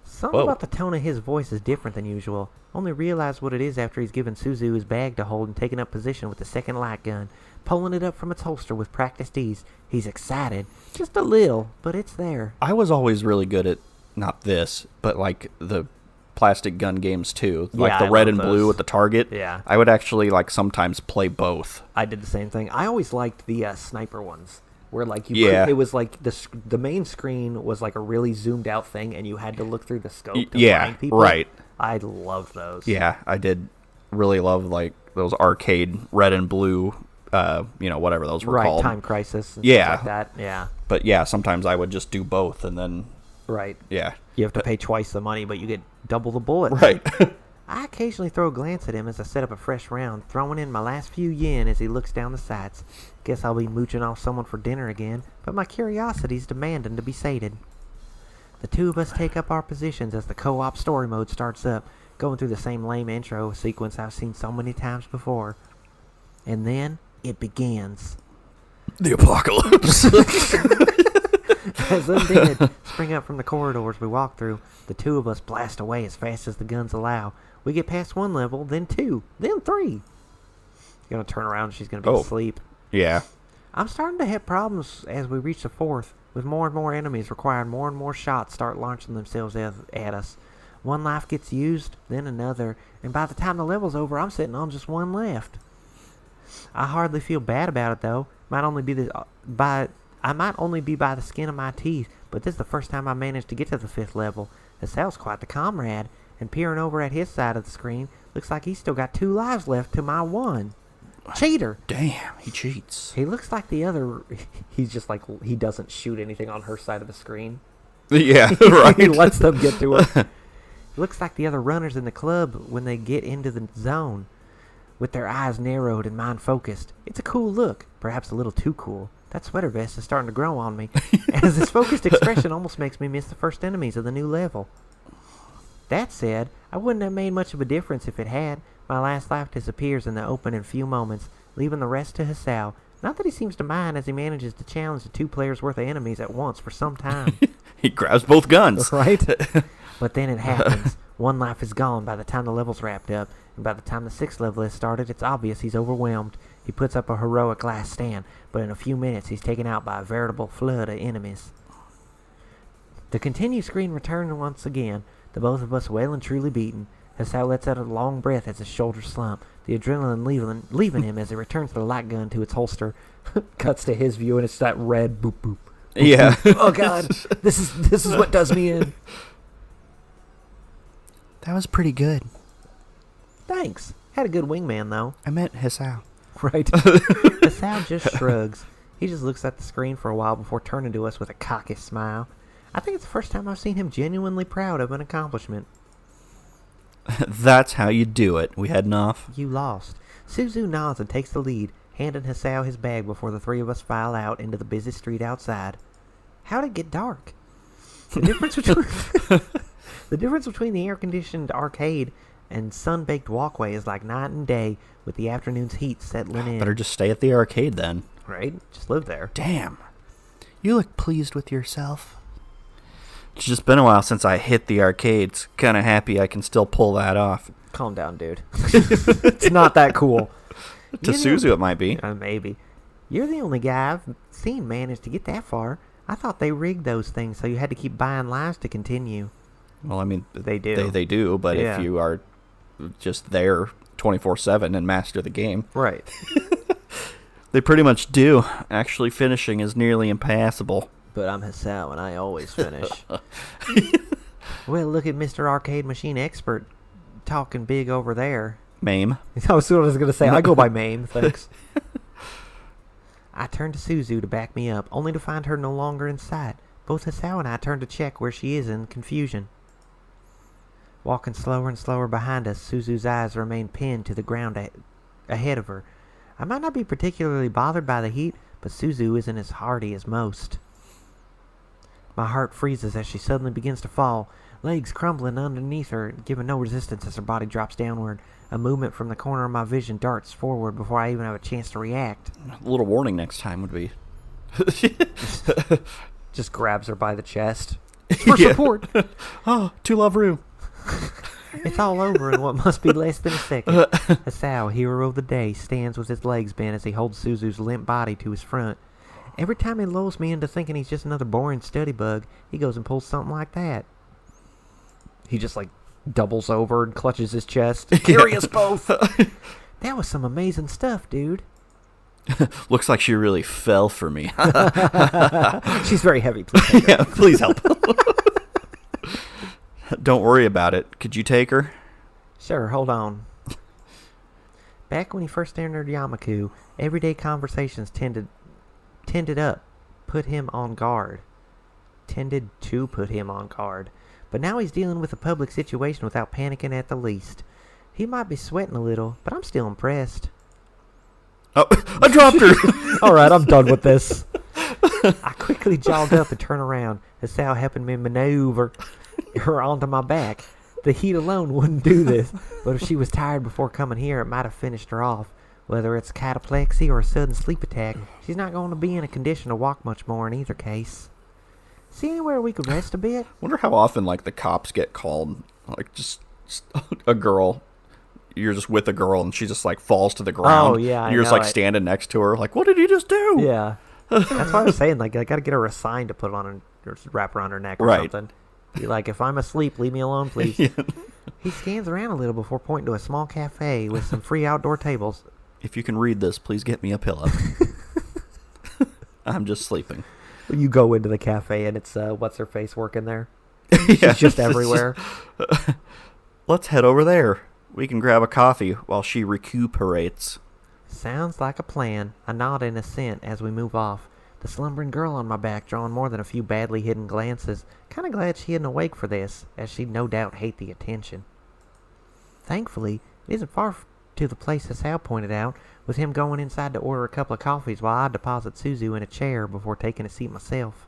Speaker 1: Something
Speaker 2: Whoa.
Speaker 1: about the tone of his voice is different than usual. Only realize what it is after he's given Suzu his bag to hold and taken up position with the second light gun, pulling it up from its holster with practiced ease. He's excited. Just a little, but it's there.
Speaker 2: I was always really good at, not this, but like the plastic gun games too. Like
Speaker 1: Yeah,
Speaker 2: the
Speaker 1: I
Speaker 2: red
Speaker 1: love
Speaker 2: and blue
Speaker 1: those.
Speaker 2: with the target.
Speaker 1: Yeah.
Speaker 2: I would actually like sometimes play both.
Speaker 1: I did the same thing. I always liked the sniper ones. Where like
Speaker 2: Yeah.
Speaker 1: it was like the main screen was like a really zoomed out thing, and you had to look through the scope to
Speaker 2: Yeah,
Speaker 1: find people.
Speaker 2: right.
Speaker 1: I love those.
Speaker 2: Yeah, I did really love like those arcade red and blue, whatever those were
Speaker 1: Right,
Speaker 2: called.
Speaker 1: Time Crisis. And
Speaker 2: Yeah.
Speaker 1: stuff like that. Yeah.
Speaker 2: But yeah, sometimes I would just do both and then,
Speaker 1: Right.
Speaker 2: yeah.
Speaker 1: You have to pay twice the money, but you get double the bullet.
Speaker 2: Right.
Speaker 1: I occasionally throw a glance at him as I set up a fresh round, throwing in my last few yen as he looks down the sights. Guess I'll be mooching off someone for dinner again, but my curiosity's demanding to be sated. The two of us take up our positions as the co-op story mode starts up, going through the same lame intro sequence I've seen so many times before. And then it begins.
Speaker 2: The apocalypse.
Speaker 1: As undead spring up from the corridors we walk through, the two of us blast away as fast as the guns allow. We get past 1 level, then 2, then 3. She's going to turn around and she's going to be asleep.
Speaker 2: Yeah.
Speaker 1: I'm starting to have problems as we reach the 4th, with more and more enemies requiring more and more shots start launching themselves at us. One life gets used, then another, and by the time the level's over, I'm sitting on just one left. I hardly feel bad about it, though. I might only be by the skin of my teeth, but this is the first time I managed to get to the 5th level. Hisao's quite the comrade, and peering over at his side of the screen, looks like he's still got 2 lives left to my 1. Cheater!
Speaker 2: Damn, he cheats.
Speaker 1: He looks like the other... He's just like, he doesn't shoot anything on her side of the screen.
Speaker 2: Yeah, right.
Speaker 1: He lets them get to her. Looks like the other runners in the club when they get into the zone, with their eyes narrowed and mind focused. It's a cool look, perhaps a little too cool. That sweater vest is starting to grow on me, as this focused expression almost makes me miss the first enemies of the new level. That said, I wouldn't have made much of a difference if it had. My last life disappears in the open in few moments, leaving the rest to Hisao. Not that he seems to mind, as he manages to challenge the 2 players worth of enemies at once for some time.
Speaker 2: He grabs both guns.
Speaker 1: Right? But then it happens. 1 life is gone by the time the level's wrapped up, and by the time the 6th level is started, it's obvious he's overwhelmed. He puts up a heroic last stand, but in a few minutes he's taken out by a veritable flood of enemies. The continue screen returns once again, the both of us well and truly beaten. Hisao lets out a long breath as his shoulders slump, the adrenaline leaving him as he returns the light gun to its holster. Cuts to his view, and it's that red boop boop.
Speaker 2: Yeah.
Speaker 1: Oh God, this is what does me in.
Speaker 2: That was pretty good.
Speaker 1: Thanks. Had a good wingman though.
Speaker 2: I meant Hisao.
Speaker 1: Right. Hisao just shrugs. He just looks at the screen for a while before turning to us with a cocky smile. I think it's the first time I've seen him genuinely proud of an accomplishment.
Speaker 2: That's how you do it. We heading off?
Speaker 1: You lost. Suzu nods and takes the lead, handing Hisao his bag before the 3 of us file out into the busy street outside. How'd it get dark? The difference between the air-conditioned arcade and sun-baked walkway is like night and day, with the afternoon's heat settling in.
Speaker 2: Better just stay at the arcade then.
Speaker 1: Right? Just live there.
Speaker 2: Damn. You look pleased with yourself. It's just been a while since I hit the arcades. Kind of happy I can still pull that off.
Speaker 1: Calm down, dude. It's not that cool.
Speaker 2: To Suzu, it might be.
Speaker 1: Maybe. You're the only guy I've seen manage to get that far. I thought they rigged those things so you had to keep buying lives to continue.
Speaker 2: Well, I mean,
Speaker 1: they do.
Speaker 2: They do, but
Speaker 1: yeah.
Speaker 2: If you are just there 24/7 and master the game.
Speaker 1: Right.
Speaker 2: They pretty much do. Actually, finishing is nearly impassable.
Speaker 1: But I'm Hisao, and I always finish. Well, look at Mr. Arcade Machine Expert talking big over there.
Speaker 2: Mame.
Speaker 1: That was what I was going to say. I go by Mame, thanks. I turned to Suzu to back me up, only to find her no longer in sight. Both Hisao and I turned to check where she is in confusion. Walking slower and slower behind us, Suzu's eyes remain pinned to the ground ahead of her. I might not be particularly bothered by the heat, but Suzu isn't as hardy as most. My heart freezes as she suddenly begins to fall, legs crumbling underneath her, giving no resistance as her body drops downward. A movement from the corner of my vision darts forward before I even have a chance to react.
Speaker 2: A little warning next time would be...
Speaker 1: Just grabs her by the chest. For support!
Speaker 2: Oh, to love Rue.
Speaker 1: It's all over in what must be less than a second. Hisao, hero of the day, stands with his legs bent as he holds Suzu's limp body to his front. Every time he lulls me into thinking he's just another boring study bug, he goes and pulls something like that. He just, doubles over and clutches his chest. Carry us both! That was some amazing stuff, dude.
Speaker 2: Looks like she really fell for me.
Speaker 1: She's very heavy. Please take her.
Speaker 2: Yeah, please help. Don't worry about it. Could you take her?
Speaker 1: Sure, hold on. Back when he first entered Yamaku, everyday conversations tended to put him on guard. But now he's dealing with a public situation without panicking at the least. He might be sweating a little, but I'm still impressed.
Speaker 2: Oh, I dropped her!
Speaker 1: Alright, I'm done with this. I quickly jogged up and turned around, Hisao helping me maneuver her onto my back. The heat alone wouldn't do this, but if she was tired before coming here, it might have finished her off. Whether it's cataplexy or a sudden sleep attack, she's not going to be in a condition to walk much more in either case. See anywhere we could rest a bit?
Speaker 2: Wonder how often, the cops get called. Just a girl. You're just with a girl, and she just, falls to the ground.
Speaker 1: Oh, yeah,
Speaker 2: and you're just, standing next to her, what did you just do?
Speaker 1: Yeah. That's what I was saying. I got to get her a sign to put on or wrap around her neck or something. Be like, if I'm asleep, leave me alone, please.
Speaker 2: Yeah.
Speaker 1: He scans around a little before pointing to a small cafe with some free outdoor tables.
Speaker 2: If you can read this, please get me a pillow. I'm just sleeping.
Speaker 1: You go into the cafe and it's what's-her-face working there. She's just everywhere.
Speaker 2: Let's head over there. We can grab a coffee while she recuperates.
Speaker 1: Sounds like a plan. I nod in assent as we move off. The slumbering girl on my back drawing more than a few badly hidden glances. Kind of glad she isn't awake for this, as she'd no doubt hate the attention. Thankfully, it isn't far to the place Hisao pointed out, with him going inside to order a couple of coffees while I deposit Suzu in a chair before taking a seat myself.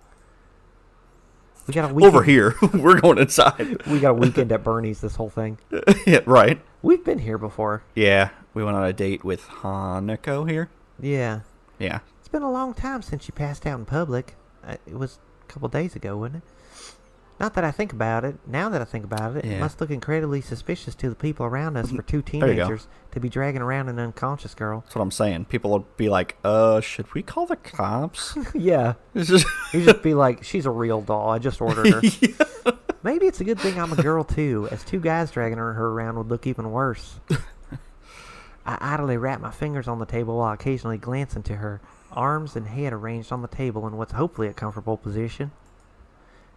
Speaker 1: We got a weekend.
Speaker 2: Over here. We're going inside.
Speaker 1: We got a weekend at Bernie's this whole thing.
Speaker 2: Yeah, right.
Speaker 1: We've been here before.
Speaker 2: Yeah, we went on a date with Hanako here.
Speaker 1: Yeah.
Speaker 2: Yeah.
Speaker 1: It's been a long time since she passed out in public. It was a couple days ago, wasn't it? Not that I think about it. Now that I think about it,
Speaker 2: Yeah.
Speaker 1: It must look incredibly suspicious to the people around us for two
Speaker 2: There you go.
Speaker 1: teenagers to be dragging around an unconscious girl.
Speaker 2: That's what I'm saying. People will be like, should we call the cops?
Speaker 1: Yeah.
Speaker 2: It's just
Speaker 1: You just be like, she's a real doll. I just ordered her. Maybe it's a good thing I'm a girl, too, as two guys dragging her around would look even worse. I idly wrap my fingers on the table while occasionally glancing to her, arms and head arranged on the table in what's hopefully a comfortable position.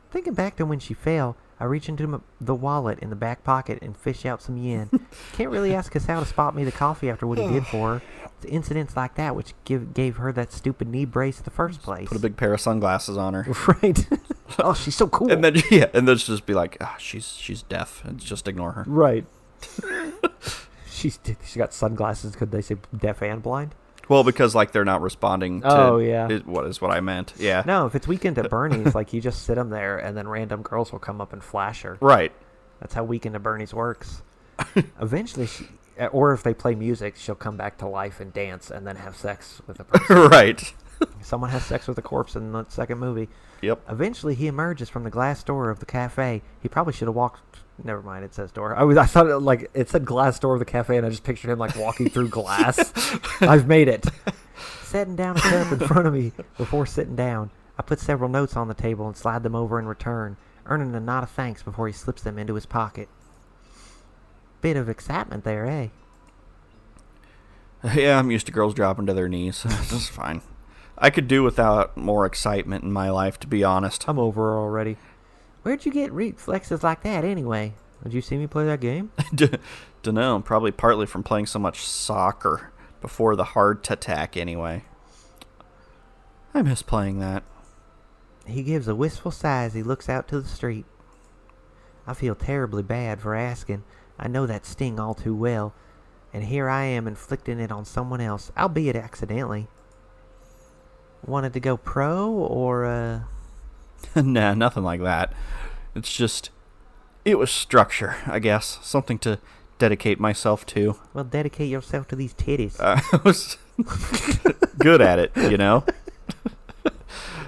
Speaker 1: Thinking back to when she fell, I reach into the wallet in the back pocket and fish out some yen. Can't really ask us how to spot me the coffee after what he did for her. It's incidents like that which gave her that stupid knee brace in the first place.
Speaker 2: put a big pair of sunglasses on her.
Speaker 1: Right. Oh, she's so cool.
Speaker 2: And then just be like, she's deaf, and just ignore her.
Speaker 1: Right. She's got sunglasses. Could they say deaf and blind?
Speaker 2: Well, because like they're not responding to
Speaker 1: Oh, yeah.
Speaker 2: what I meant. Yeah.
Speaker 1: No, if it's Weekend at Bernie's, like you just sit them there and then random girls will come up and flash her.
Speaker 2: Right.
Speaker 1: That's how Weekend at Bernie's works. Eventually, or if they play music, she'll come back to life and dance and then have sex with a person.
Speaker 2: Right.
Speaker 1: Someone has sex with a corpse in the second movie.
Speaker 2: Yep.
Speaker 1: Eventually, he emerges from the glass door of the cafe. He probably should have walked... Never mind, it says door. I thought it said glass door of the cafe, and I just pictured him like walking through glass. I've made it. Setting down a cup in front of me before sitting down, I put several notes on the table and slide them over in return, earning a nod of thanks before he slips them into his pocket. Bit of excitement there, eh?
Speaker 2: Yeah, I'm used to girls dropping to their knees. That's fine. I could do without more excitement in my life, to be honest.
Speaker 1: I'm over her already. Where'd you get reflexes like that anyway? Did you see me play that game?
Speaker 2: Dunno, probably partly from playing so much soccer before the heart attack anyway. I miss playing that.
Speaker 1: He gives a wistful sigh as he looks out to the street. I feel terribly bad for asking. I know that sting all too well. And here I am inflicting it on someone else, albeit accidentally. Wanted to go pro, or,
Speaker 2: Nah, nothing like that. It's just... It was structure, I guess. Something to dedicate myself to.
Speaker 1: Well, dedicate yourself to these titties.
Speaker 2: I was good at it, you know?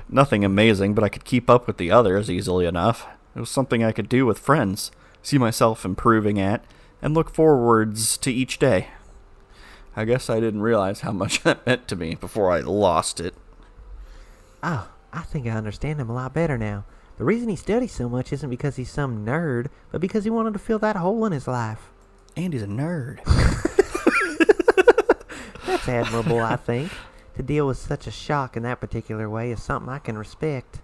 Speaker 2: Nothing amazing, but I could keep up with the others easily enough. It was something I could do with friends, see myself improving at, and look forwards to each day. I guess I didn't realize how much that meant to me before I lost it.
Speaker 1: Oh, I think I understand him a lot better now. The reason he studies so much isn't because he's some nerd, but because he wanted to fill that hole in his life.
Speaker 2: And he's a nerd.
Speaker 1: That's admirable, I think. To deal with such a shock in that particular way is something I can respect.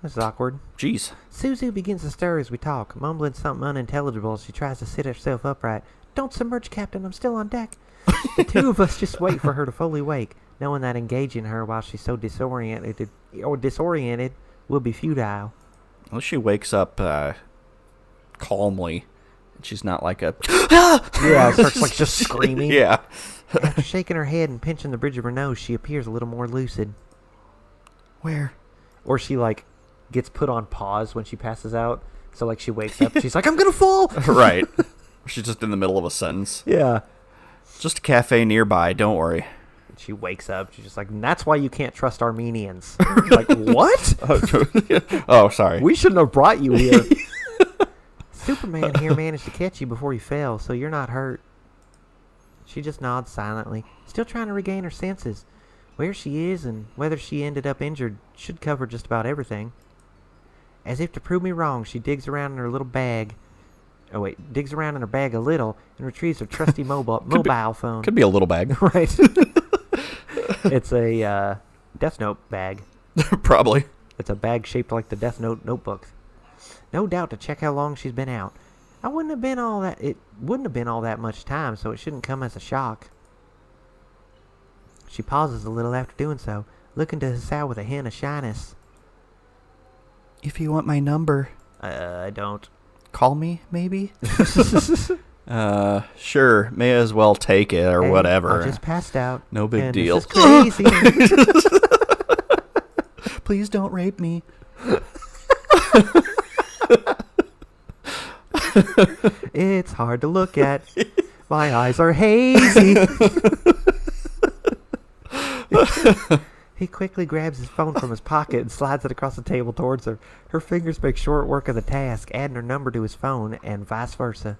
Speaker 1: This is awkward.
Speaker 2: Jeez.
Speaker 1: Suzu begins to stir as we talk, mumbling something unintelligible as she tries to sit herself upright. Don't submerge, Captain. I'm still on deck. The two of us just wait for her to fully wake, knowing that engaging her while she's so disoriented will be futile.
Speaker 2: Well, she wakes up calmly. She's not like a...
Speaker 1: Yeah, starts like just screaming.
Speaker 2: Yeah.
Speaker 1: After shaking her head and pinching the bridge of her nose, she appears a little more lucid.
Speaker 2: Where?
Speaker 1: Or she, like, gets put on pause when she passes out. So, like, she wakes up, she's like, I'm gonna fall!
Speaker 2: Right. She's just in the middle of a sentence.
Speaker 1: Yeah.
Speaker 2: Just a cafe nearby, don't worry.
Speaker 1: She wakes up, she's just like, and that's why you can't trust Armenians. Like, what?
Speaker 2: Oh, sorry.
Speaker 1: We shouldn't have brought you here. Superman here managed to catch you before you fell, so you're not hurt. She just nods silently, still trying to regain her senses. Where she is and whether she ended up injured should cover just about everything. As if to prove me wrong, she digs around in her little bag. Oh, wait. Digs around in her bag a little and retrieves her trusty mobile phone.
Speaker 2: Could be a little bag.
Speaker 1: Right. It's a Death Note bag.
Speaker 2: Probably.
Speaker 1: It's a bag shaped like the Death Note notebooks. No doubt to check how long she's been out. It wouldn't have been all that much time, so it shouldn't come as a shock. She pauses a little after doing so, looking to Hisao with a hint of shyness.
Speaker 2: If you want my number.
Speaker 1: I don't.
Speaker 2: Call me, maybe? Sure. May as well take it or whatever.
Speaker 1: I just passed out.
Speaker 2: No big deal.
Speaker 1: This is crazy.
Speaker 2: Please don't rape me.
Speaker 1: It's hard to look at. My eyes are hazy. He quickly grabs his phone from his pocket and slides it across the table towards her. Her fingers make short work of the task, adding her number to his phone, and vice versa.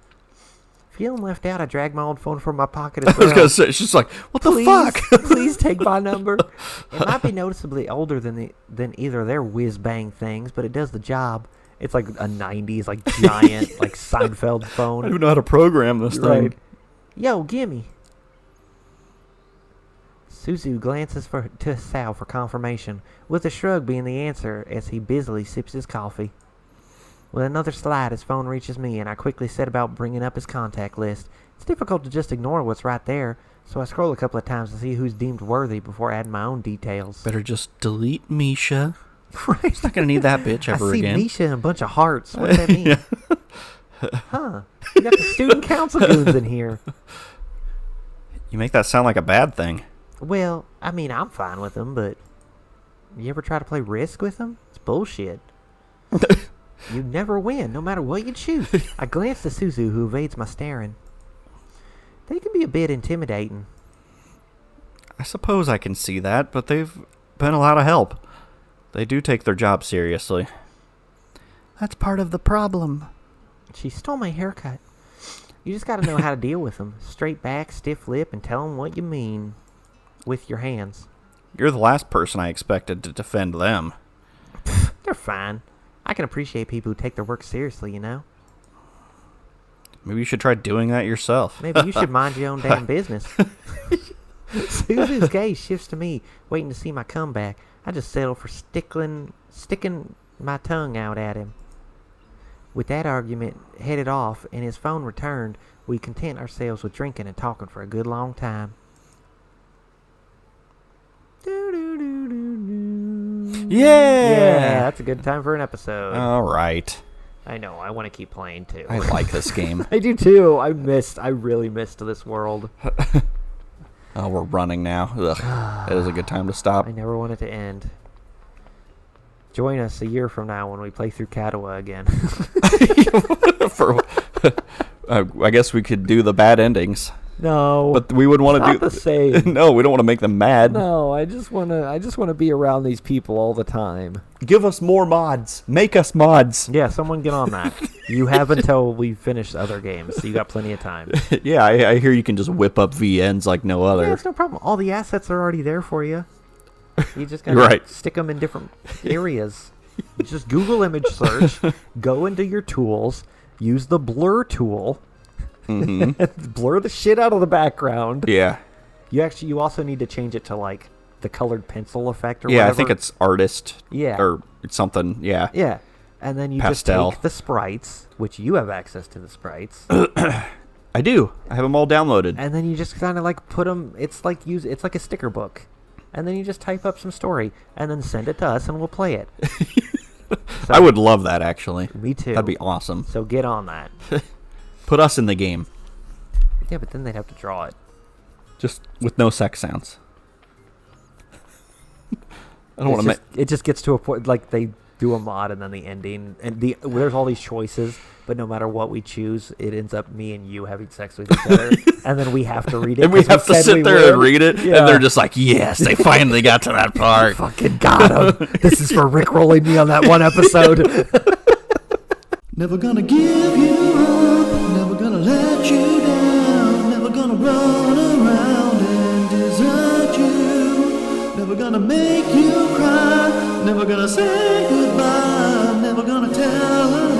Speaker 1: Feeling left out, I drag my old phone from my pocket as well.
Speaker 2: I was going to say, she's like, what the fuck?
Speaker 1: Please take my number. It might be noticeably older than either of their whiz-bang things, but it does the job. It's like a 90s, like giant, like Seinfeld phone.
Speaker 2: I don't even know how to program this thing.
Speaker 1: Yo, gimme. Suzu glances to Hisao for confirmation, with a shrug being the answer as he busily sips his coffee. With another slide, his phone reaches me, and I quickly set about bringing up his contact list. It's difficult to just ignore what's right there, so I scroll a couple of times to see who's deemed worthy before adding my own details.
Speaker 2: Better just delete Misha.
Speaker 1: Right.
Speaker 2: He's not going to need that bitch ever again.
Speaker 1: I see Misha and a bunch of hearts. What does that mean? Huh. You got the student council goons in here.
Speaker 2: You make that sound like a bad thing.
Speaker 1: Well, I mean, I'm fine with them, but you ever try to play Risk with them? It's bullshit. You never win, no matter what you choose. I glance to Suzu, who evades my staring. They can be a bit intimidating.
Speaker 2: I suppose I can see that, but they've been a lot of help. They do take their job seriously. That's part of the problem.
Speaker 1: She stole my haircut. You just gotta know how to deal with them. Straight back, stiff lip, and tell them what you mean. With your hands.
Speaker 2: You're the last person I expected to defend them.
Speaker 1: They're fine. I can appreciate people who take their work seriously, you know?
Speaker 2: Maybe you should try doing that yourself.
Speaker 1: Maybe you should mind your own damn business. Suzu's gaze shifts to me, waiting to see my comeback. I just settle for sticking my tongue out at him. With that argument headed off and his phone returned, we content ourselves with drinking and talking for a good long time. Yeah, that's a good time for an episode.
Speaker 2: All right.
Speaker 1: I know, I want to keep playing too.
Speaker 2: I like this game.
Speaker 1: I do too. I really missed this world.
Speaker 2: Oh, we're running now. Ugh. It is a good time to stop.
Speaker 1: I never want it to end. Join us a year from now when we play through Katawa again.
Speaker 2: I guess we could do the bad endings.
Speaker 1: No,
Speaker 2: but we would want to do
Speaker 1: the same.
Speaker 2: No, we don't want to make them mad.
Speaker 1: No, I just want to be around these people all the time.
Speaker 2: Give us more mods. Make us mods.
Speaker 1: Yeah, someone get on that. You have until we finish other games, so you got plenty of time.
Speaker 2: Yeah, I hear you can just whip up VNs like no other.
Speaker 1: Yeah, it's no problem. All the assets are already there for you. You just gotta stick them in different areas. Just Google image search, go into your tools, use the blur tool. Mm-hmm. Blur the shit out of the background.
Speaker 2: Yeah.
Speaker 1: You also need to change it to like the colored pencil effect or whatever.
Speaker 2: Yeah, I think it's artist.
Speaker 1: Yeah.
Speaker 2: Or it's something. Yeah.
Speaker 1: Yeah. And then you
Speaker 2: Pastel.
Speaker 1: just take the sprites, which you have access to the sprites.
Speaker 2: I do. I have them all downloaded.
Speaker 1: And then you just kind of like put them. It's like a sticker book. And then you just type up some story and then send it to us and we'll play it. So,
Speaker 2: I would love that actually.
Speaker 1: Me too.
Speaker 2: That'd be awesome.
Speaker 1: So get on that.
Speaker 2: Put us in the game.
Speaker 1: Yeah, but then they'd have to draw it.
Speaker 2: Just with no sex sounds. I don't want to make...
Speaker 1: It just gets to a point, like they do a mod and then the ending, and there's all these choices, but no matter what we choose, it ends up me and you having sex with each other, and then we have to read it.
Speaker 2: And we have to sit there and read it, and they're just like, yes, they finally got to that part.
Speaker 1: Fucking got him. This is for rickrolling me on that one episode.
Speaker 3: Never gonna give you up, never gonna let you down, never gonna run around and desert you, never gonna make you cry, never gonna say goodbye, never gonna tell her